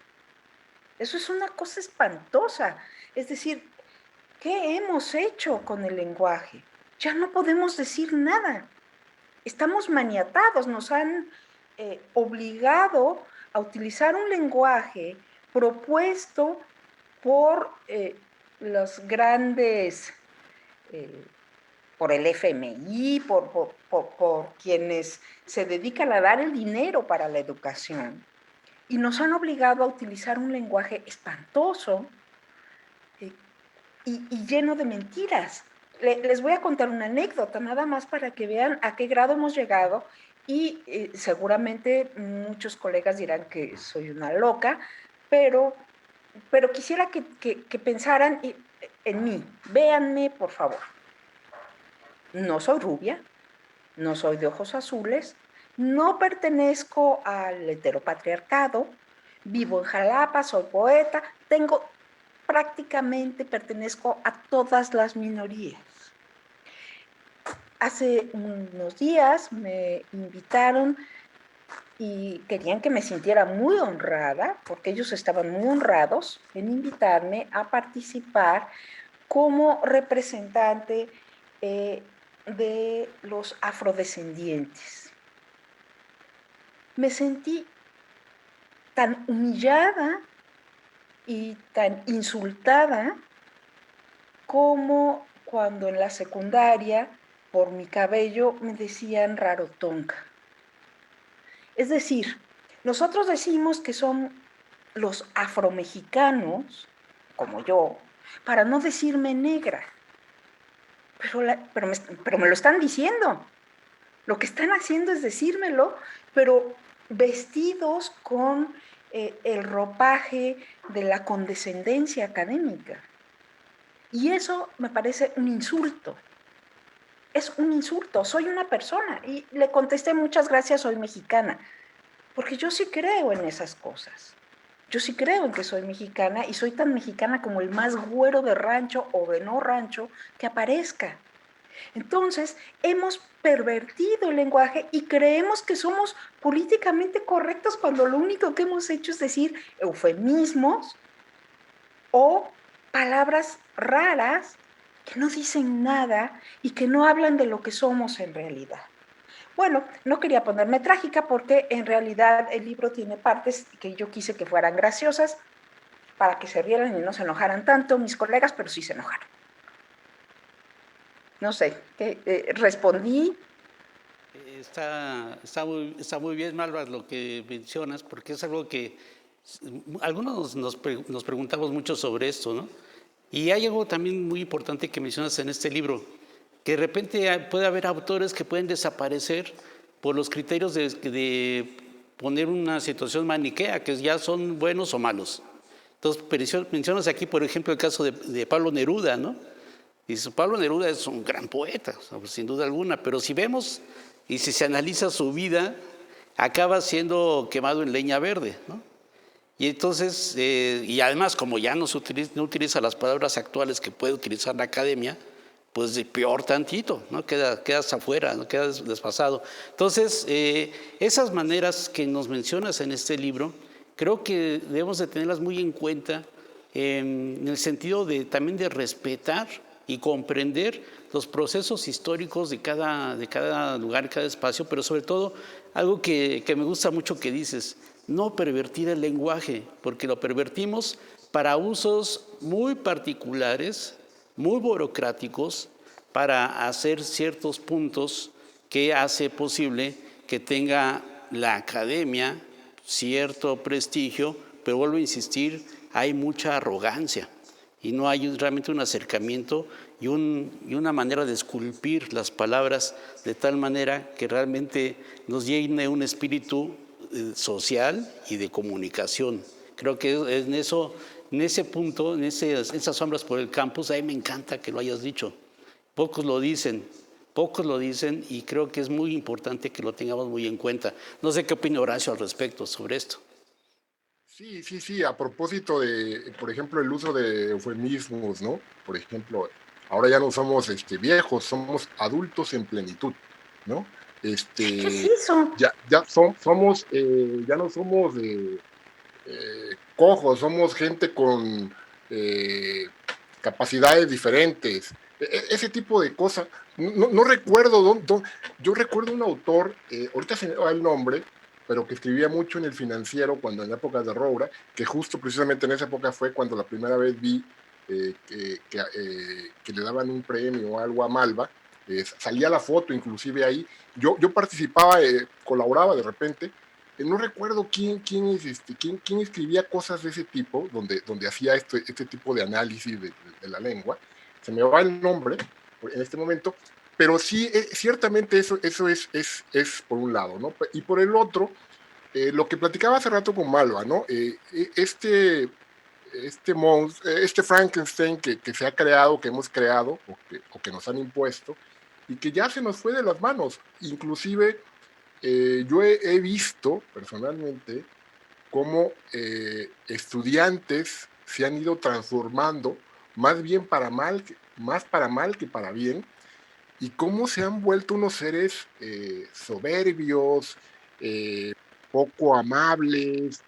Eso es una cosa espantosa. Es decir, ¿qué hemos hecho con el lenguaje? Ya no podemos decir nada. Estamos maniatados, nos han obligado a utilizar un lenguaje propuesto por los grandes eh, por el FMI, por quienes se dedican a dar el dinero para la educación. Y nos han obligado a utilizar un lenguaje espantoso eh, y lleno de mentiras. Les voy a contar una anécdota, nada más para que vean a qué grado hemos llegado y seguramente muchos colegas dirán que soy una loca, pero, pero quisiera que pensaran en mí. Véanme, por favor. No soy rubia, no soy de ojos azules, no pertenezco al heteropatriarcado, vivo en Jalapa, soy poeta, pertenezco a todas las minorías. Hace unos días me invitaron y querían que me sintiera muy honrada, porque ellos estaban muy honrados en invitarme a participar como representante de los afrodescendientes. Me sentí tan humillada y tan insultada como cuando en la secundaria por mi cabello me decían rarotonga. Es decir, nosotros decimos que son los afromexicanos, como yo, para no decirme negra, pero me lo están diciendo. Lo que están haciendo es decírmelo, pero vestidos con el ropaje de la condescendencia académica. Y eso me parece un insulto. Es un insulto. Soy una persona. Y le contesté, muchas gracias, soy mexicana. Porque yo sí creo en esas cosas. Yo sí creo en que soy mexicana y soy tan mexicana como el más güero de rancho o de no rancho que aparezca. Entonces, hemos pervertido el lenguaje y creemos que somos políticamente correctos cuando lo único que hemos hecho es decir eufemismos o palabras raras que no dicen nada y que no hablan de lo que somos en realidad. Bueno, no quería ponerme trágica porque en realidad el libro tiene partes que yo quise que fueran graciosas para que se rieran y no se enojaran tanto mis colegas, pero sí se enojaron. No sé, respondí. Está muy bien, Malva, lo que mencionas, porque es algo que algunos nos preguntamos mucho sobre esto, ¿no? Y hay algo también muy importante que mencionas en este libro, que de repente puede haber autores que pueden desaparecer por los criterios de poner una situación maniquea, que ya son buenos o malos. Entonces, mencionas aquí, por ejemplo, el caso de Pablo Neruda, ¿no? Y Pablo Neruda es un gran poeta, sin duda alguna, pero si vemos y si se analiza su vida, acaba siendo quemado en leña verde, ¿no? Y entonces, y además como ya no utiliza las palabras actuales que puede utilizar la academia, pues de peor tantito, ¿no? Quedas afuera, ¿no? Quedas desfasado. Entonces, esas maneras que nos mencionas en este libro, creo que debemos de tenerlas muy en cuenta en el sentido de también de respetar y comprender los procesos históricos de cada lugar, cada espacio, pero sobre todo algo que me gusta mucho que dices, no pervertir el lenguaje, porque lo pervertimos para usos muy particulares, muy burocráticos, para hacer ciertos puntos que hace posible que tenga la academia cierto prestigio, pero vuelvo a insistir, hay mucha arrogancia y no hay realmente un acercamiento y una manera de esculpir las palabras de tal manera que realmente nos llene un espíritu social y de comunicación. Creo que en ese punto, esas sombras por el campus, a mí me encanta que lo hayas dicho. Pocos lo dicen y creo que es muy importante que lo tengamos muy en cuenta. No sé qué opina Horacio al respecto sobre esto. Sí, sí, sí, a propósito de, por ejemplo, el uso de eufemismos, ¿no? Por ejemplo, ahora ya no somos viejos, somos adultos en plenitud, ¿no? ¿Qué es Este, eso? somos, ya no somos cojos, somos gente con eh, capacidades diferentes, ese tipo de cosas. No recuerdo, yo recuerdo un autor, ahorita se me va el nombre, pero que escribía mucho en el Financiero cuando en la época de Roura, que justo precisamente en esa época fue cuando la primera vez vi que le daban un premio o algo a Malva, salía la foto inclusive ahí, yo participaba, colaboraba de repente, no recuerdo quién escribía cosas de ese tipo, donde hacía este tipo de análisis de la lengua. Se me va el nombre en este momento, pero sí, ciertamente eso es por un lado, ¿no? Y por el otro, lo que platicaba hace rato con Malva, ¿no? Este Frankenstein que se ha creado, que hemos creado, o que nos han impuesto, y que ya se nos fue de las manos. Inclusive yo he visto personalmente cómo estudiantes se han ido transformando más bien más para mal que para bien, y cómo se han vuelto unos seres soberbios, poco amables,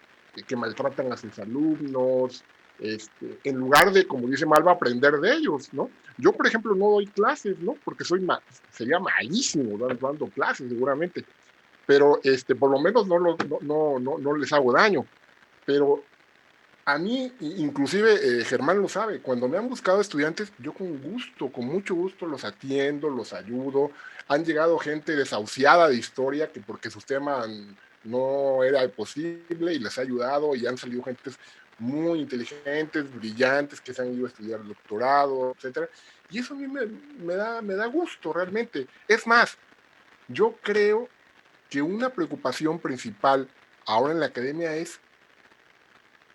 que maltratan a sus alumnos, en lugar de, como dice Malva, aprender de ellos, ¿no? Yo, por ejemplo, no doy clases, ¿no? Porque sería malísimo dando clases, seguramente, pero por lo menos no les hago daño. Pero a mí, inclusive Germán lo sabe, cuando me han buscado estudiantes, yo con gusto, con mucho gusto los atiendo, los ayudo. Han llegado gente desahuciada de historia que porque su tema no era posible y les ha ayudado, y han salido gentes muy inteligentes, brillantes, que se han ido a estudiar doctorado, etcétera. Y eso a mí me da gusto realmente. Es más, Yo creo que una preocupación principal ahora en la academia es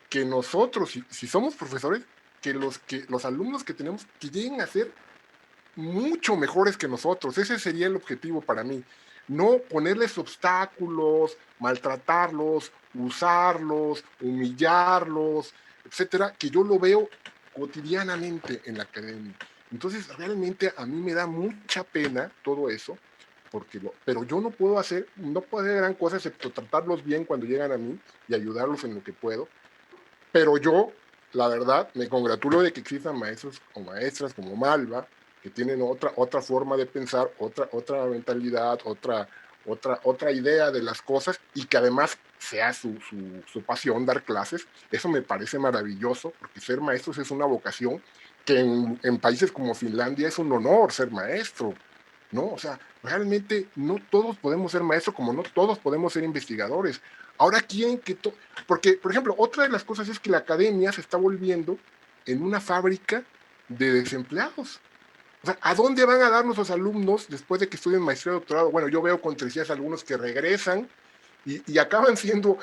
que nosotros, si somos profesores, que los alumnos que tenemos que lleguen a ser mucho mejores que nosotros. Ese sería el objetivo para mí. No ponerles obstáculos, maltratarlos, usarlos, humillarlos, etcétera, que yo lo veo cotidianamente en la academia. Entonces, realmente a mí me da mucha pena todo eso, pero yo no puedo hacer gran cosa excepto tratarlos bien cuando llegan a mí y ayudarlos en lo que puedo. Pero yo, la verdad, me congratulo de que existan maestros o maestras como Malva, que tienen otra forma de pensar, otra mentalidad, otra idea de las cosas y que además sea su pasión dar clases. Eso me parece maravilloso, porque ser maestros es una vocación que en países como Finlandia es un honor ser maestro, ¿no? O sea, realmente no todos podemos ser maestros como no todos podemos ser investigadores. Ahora quieren porque, por ejemplo, otra de las cosas es que la academia se está volviendo en una fábrica de desempleados. O sea, ¿a dónde van a dar nuestros alumnos después de que estudien maestría y doctorado? Bueno, yo veo con tristeza algunos que regresan y acaban siendo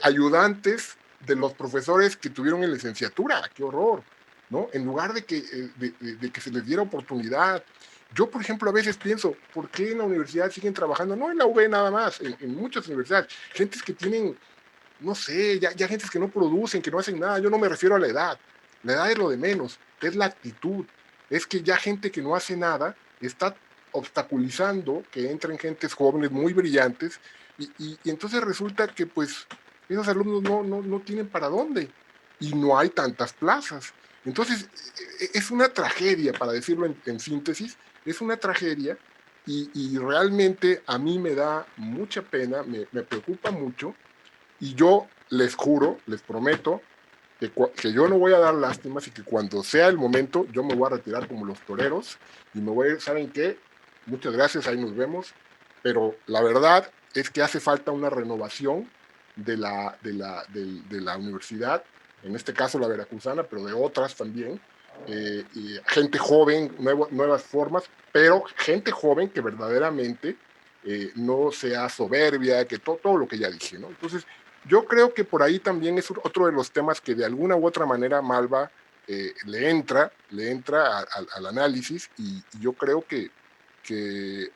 ayudantes de los profesores que tuvieron en licenciatura. ¡Qué horror! ¿No? En lugar de que se les diera oportunidad. Yo, por ejemplo, a veces pienso, ¿por qué en la universidad siguen trabajando? No en la UB nada más, en muchas universidades. Gentes que tienen, no sé, ya gentes que no producen, que no hacen nada. Yo no me refiero a la edad. La edad es lo de menos, es la actitud. Es que ya gente que no hace nada está obstaculizando que entren gentes jóvenes muy brillantes y entonces resulta que pues esos alumnos no tienen para dónde y no hay tantas plazas. Entonces es una tragedia, para decirlo en síntesis, es una tragedia y realmente a mí me da mucha pena, me preocupa mucho y yo les juro, les prometo que yo no voy a dar lástimas y que cuando sea el momento yo me voy a retirar como los toreros y me voy a ir, ¿saben qué? Muchas gracias, ahí nos vemos, pero la verdad es que hace falta una renovación de la universidad, en este caso la veracruzana, pero de otras también, y gente joven, nuevas formas, pero gente joven que verdaderamente no sea soberbia, que todo lo que ya dije, ¿no? Entonces, yo creo que por ahí también es otro de los temas que de alguna u otra manera Malva le entra al análisis y yo creo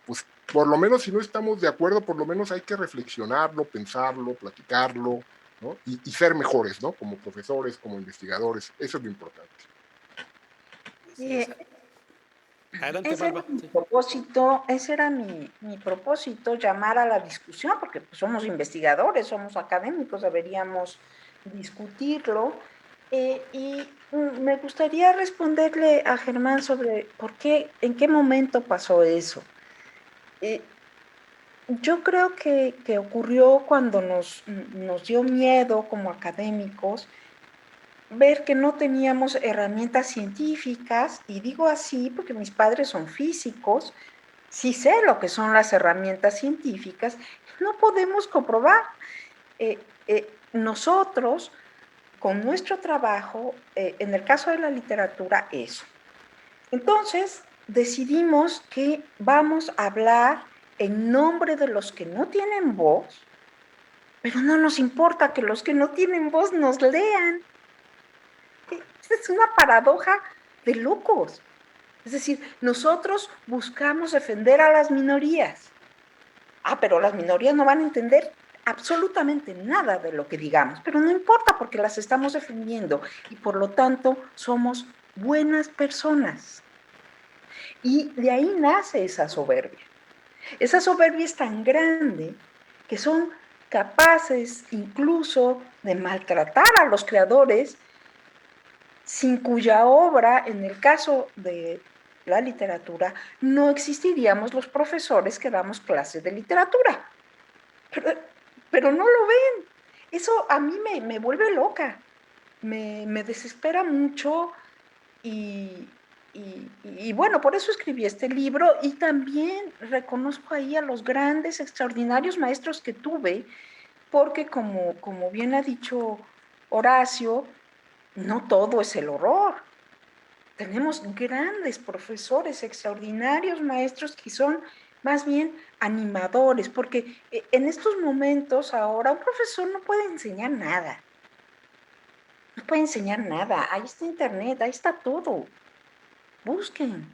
pues, por lo menos si no estamos de acuerdo, por lo menos hay que reflexionarlo, pensarlo, platicarlo, ¿no? Y ser mejores, ¿no? Como profesores, como investigadores, eso es lo importante. Sí, adelante, Ese era Malva. mi Sí. propósito, ese era mi propósito, llamar a la discusión, porque pues, somos investigadores, somos académicos, deberíamos discutirlo. Me gustaría responderle a Germán sobre por qué, en qué momento pasó eso. Eh, yo creo que ocurrió cuando nos dio miedo como académicos ver que no teníamos herramientas científicas, y digo así porque mis padres son físicos, sí sé lo que son las herramientas científicas, no podemos comprobar. Nosotros, con nuestro trabajo, en el caso de la literatura, eso. Entonces, decidimos que vamos a hablar en nombre de los que no tienen voz, pero no nos importa que los que no tienen voz nos lean. Esta es una paradoja de locos. Es decir, nosotros buscamos defender a las minorías. Pero las minorías no van a entender absolutamente nada de lo que digamos, pero no importa porque las estamos defendiendo y por lo tanto somos buenas personas. Y de ahí nace esa soberbia. Esa soberbia es tan grande que son capaces incluso de maltratar a los creadores, sin cuya obra, en el caso de la literatura, no existiríamos los profesores que damos clases de literatura. Pero no lo ven. Eso a mí me vuelve loca, me desespera mucho y bueno, por eso escribí este libro y también reconozco ahí a los grandes, extraordinarios maestros que tuve, porque como bien ha dicho Horacio, no todo es el horror. Tenemos grandes profesores, extraordinarios maestros que son más bien animadores, porque en estos momentos ahora un profesor no puede enseñar nada. No puede enseñar nada. Ahí está internet, ahí está todo. Busquen.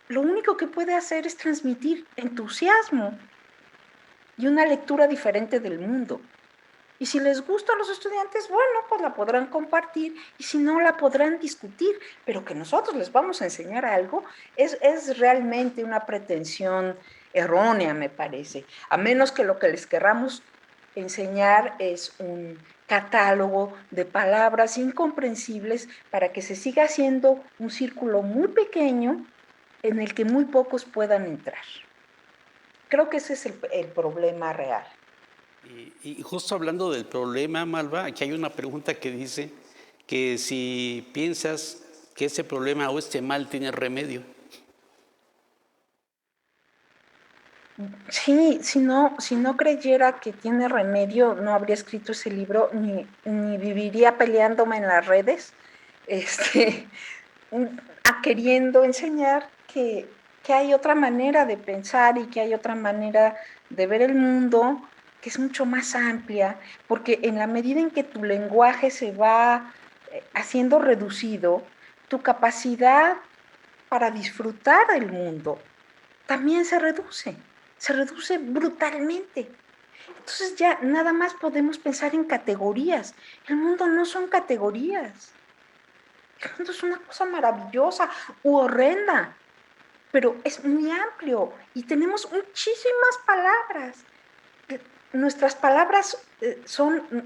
Lo único que puede hacer es transmitir entusiasmo y una lectura diferente del mundo. Y si les gusta a los estudiantes, bueno, pues la podrán compartir y si no, la podrán discutir. Pero que nosotros les vamos a enseñar algo es realmente una pretensión errónea, me parece. A menos que lo que les querramos enseñar es un catálogo de palabras incomprensibles para que se siga haciendo un círculo muy pequeño en el que muy pocos puedan entrar. Creo que ese es el problema real. Y justo hablando del problema, Malva, aquí hay una pregunta que dice que si piensas que ese problema o este mal tiene remedio. Sí, si no creyera que tiene remedio, no habría escrito ese libro, ni viviría peleándome en las redes, este, queriendo enseñar que hay otra manera de pensar y que hay otra manera de ver el mundo que es mucho más amplia, porque en la medida en que tu lenguaje se va haciendo reducido, tu capacidad para disfrutar del mundo también se reduce brutalmente. Entonces ya nada más podemos pensar en categorías. El mundo no son categorías. El mundo es una cosa maravillosa u horrenda, pero es muy amplio y tenemos muchísimas palabras. Nuestras palabras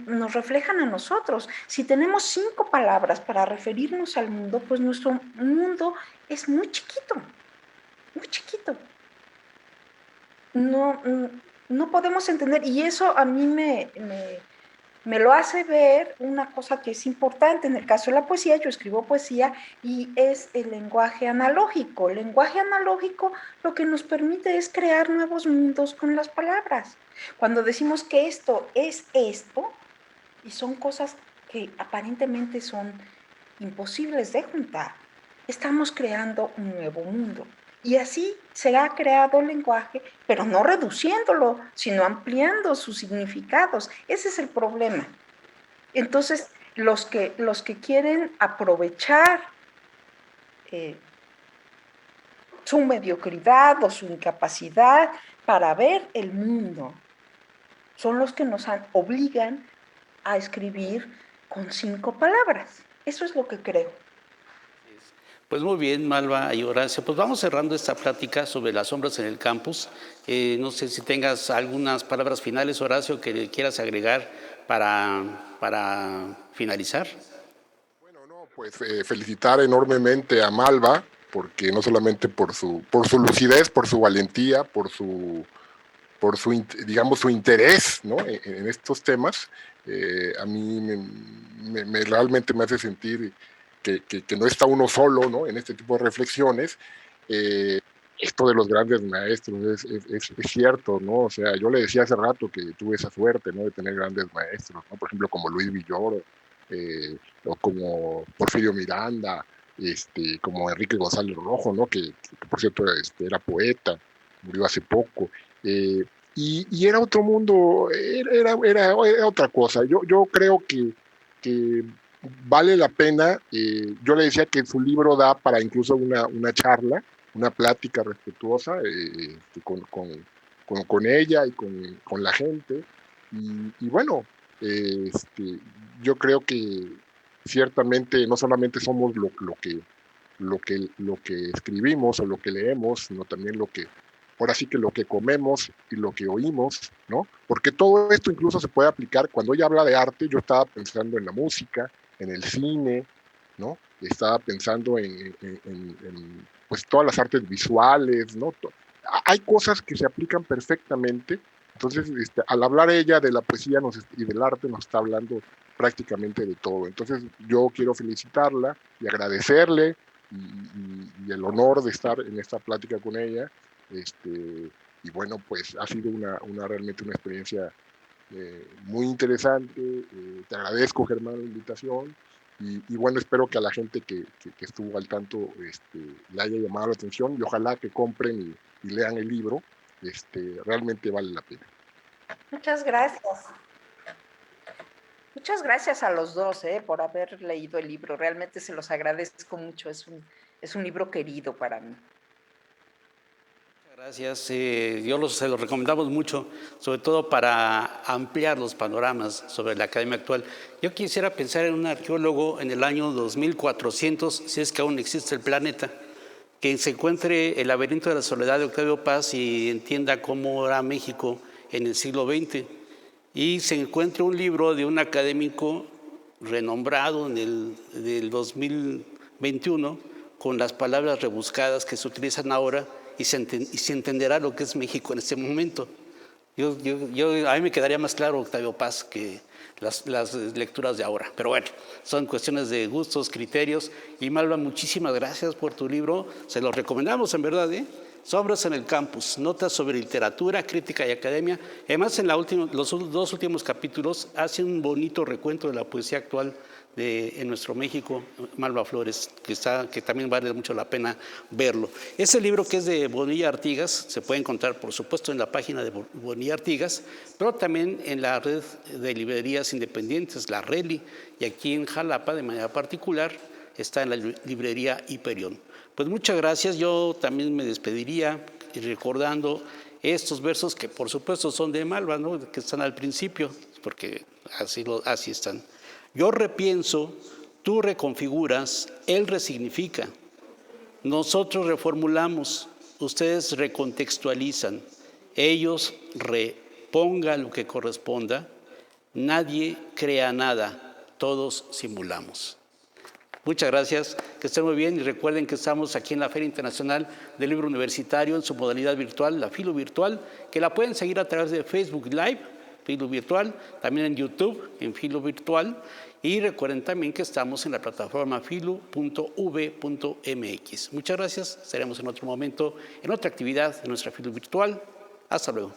nos reflejan a nosotros. Si tenemos 5 palabras para referirnos al mundo, pues nuestro mundo es muy chiquito, muy chiquito. No, no podemos entender, y eso a mí me lo hace ver una cosa que es importante. En el caso de la poesía, yo escribo poesía y es el lenguaje analógico. El lenguaje analógico lo que nos permite es crear nuevos mundos con las palabras. Cuando decimos que esto es esto, y son cosas que aparentemente son imposibles de juntar, estamos creando un nuevo mundo. Y así se ha creado el lenguaje, pero no reduciéndolo, sino ampliando sus significados. Ese es el problema. Entonces, los que quieren aprovechar eh, su mediocridad o su incapacidad para ver el mundo son los que nos obligan a escribir con 5 palabras. Eso es lo que creo. Pues muy bien, Malva y Horacio. Pues vamos cerrando esta plática sobre las sombras en el campus. No sé si tengas algunas palabras finales, Horacio, que quieras agregar para finalizar. Bueno, no, pues felicitar enormemente a Malva, porque no solamente por su lucidez, por su valentía, digamos, su interés, ¿no? en estos temas, a mí realmente me hace sentir que no está uno solo, ¿no? En este tipo de reflexiones. Esto de los grandes maestros es cierto, ¿no? O sea, yo le decía hace rato que tuve esa suerte, ¿no? De tener grandes maestros, ¿no? Por ejemplo, como Luis Villoro, o como Porfirio Miranda, como Enrique González Rojo, ¿no? Que por cierto era poeta, murió hace poco. Eh, y era otro mundo, era otra cosa. Yo creo que vale la pena. Yo le decía que su libro da para incluso una charla, una plática respetuosa, con ella y con la gente. Y bueno, yo creo que ciertamente no solamente somos lo que escribimos o lo que leemos, sino también ahora sí que lo que comemos y lo que oímos, ¿no? Porque todo esto incluso se puede aplicar, cuando ella habla de arte, yo estaba pensando en la música, en el cine, ¿no? Estaba pensando en pues todas las artes visuales, ¿no? Hay cosas que se aplican perfectamente. Entonces, al hablar ella de la poesía y del arte, nos está hablando prácticamente de todo. Entonces, yo quiero felicitarla y agradecerle y el honor de estar en esta plática con ella. Y bueno, pues ha sido realmente una experiencia muy interesante. Te agradezco, Germán, la invitación. Y bueno, espero que a la gente que estuvo al tanto le haya llamado la atención y ojalá que compren y lean el libro, realmente vale la pena. Muchas gracias. Muchas gracias a los dos por haber leído el libro. Realmente se los agradezco mucho. Es un libro querido para mí. Gracias. Se lo recomendamos mucho, sobre todo para ampliar los panoramas sobre la academia actual. Yo quisiera pensar en un arqueólogo en el año 2400, si es que aún existe el planeta, que se encuentre el laberinto de la soledad de Octavio Paz y entienda cómo era México en el siglo XX. Y se encuentre un libro de un académico renombrado del 2021 con las palabras rebuscadas que se utilizan ahora y se entenderá lo que es México en este momento. A mí me quedaría más claro Octavio Paz que las lecturas de ahora. Pero bueno, son cuestiones de gustos, criterios. Y Malva, muchísimas gracias por tu libro. Se lo recomendamos en verdad, Sombras en el campus, notas sobre literatura, crítica y academia. Además, en los dos últimos capítulos hace un bonito recuento de la poesía actual en nuestro México, Malva Flores, que también vale mucho la pena verlo. Ese libro, que es de Bonilla Artigas, se puede encontrar, por supuesto, en la página de Bonilla Artigas, pero también en la red de librerías independientes, la RELI, y aquí en Jalapa, de manera particular, está en la librería Hiperión. Pues muchas gracias. Yo también me despediría recordando estos versos que por supuesto son de Malva, ¿no?, que están al principio, porque así están. Yo repienso, tú reconfiguras, él resignifica. Nosotros reformulamos, ustedes recontextualizan, ellos repongan lo que corresponda, nadie crea nada, todos simulamos. Muchas gracias, que estén muy bien y recuerden que estamos aquí en la Feria Internacional del Libro Universitario en su modalidad virtual, la Filo Virtual, que la pueden seguir a través de Facebook Live, Filo Virtual, también en YouTube, en Filo Virtual, y recuerden también que estamos en la plataforma filo.v.mx. Muchas gracias, estaremos en otro momento, en otra actividad de nuestra Filo Virtual. Hasta luego.